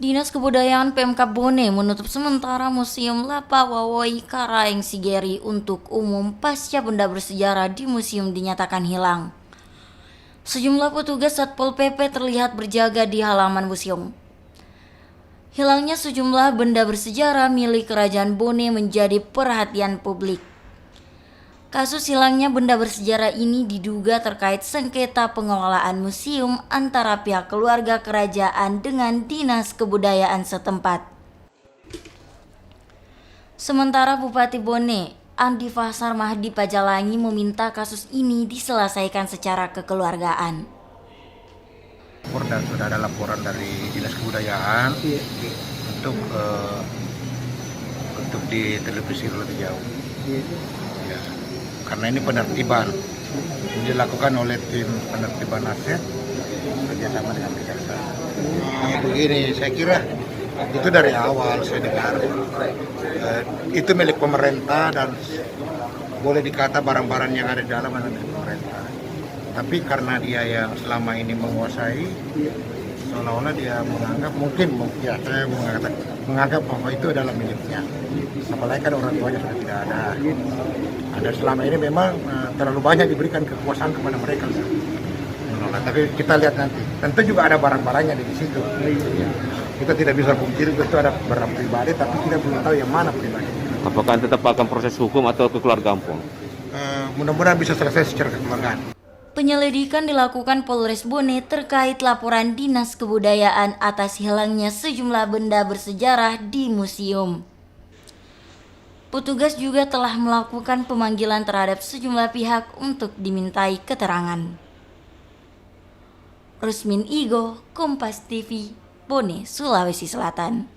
Dinas Kebudayaan Pemkab Bone menutup sementara Museum Lapa Wawoi Karaeng Sigeri untuk umum pasca benda bersejarah di museum dinyatakan hilang. Sejumlah petugas Satpol PP terlihat berjaga di halaman museum. Hilangnya sejumlah benda bersejarah milik Kerajaan Bone menjadi perhatian publik. Kasus hilangnya benda bersejarah ini diduga terkait sengketa pengelolaan museum antara pihak keluarga kerajaan dengan Dinas Kebudayaan setempat. Sementara Bupati Bone, Andi Fasar Mahdi Pajalangi meminta kasus ini diselesaikan secara kekeluargaan. Dan sudah ada laporan dari Dinas Kebudayaan untuk ditelusuri lebih jauh. Ya, karena ini penertiban dilakukan oleh tim penertiban aset kerjasama dengan kejaksaan. Begini, saya kira itu dari awal saya dengar itu milik pemerintah dan boleh dikata barang-barang yang ada di dalam adalah milik pemerintah. Tapi karena dia yang selama ini menguasai, seolah-olah dia menganggap saya menganggap bahwa itu adalah miliknya. Apalagi kan orang tuanya sudah tidak ada. Ada selama ini memang terlalu banyak diberikan kekuasaan kepada mereka. Tapi kita lihat nanti. Tentu juga ada barang-barangnya di situ. Kita tidak bisa pungkiri itu ada barang pribadi, tapi kita belum tahu yang mana pribadi. Apakah tetap akan proses hukum atau kekeluargaan? Mudah-mudahan bisa selesai secara kekeluargaan. Penyelidikan dilakukan Polres Bone terkait laporan Dinas Kebudayaan atas hilangnya sejumlah benda bersejarah di museum. Petugas juga telah melakukan pemanggilan terhadap sejumlah pihak untuk dimintai keterangan. Rusmin Igo, Kompas TV, Bone, Sulawesi Selatan.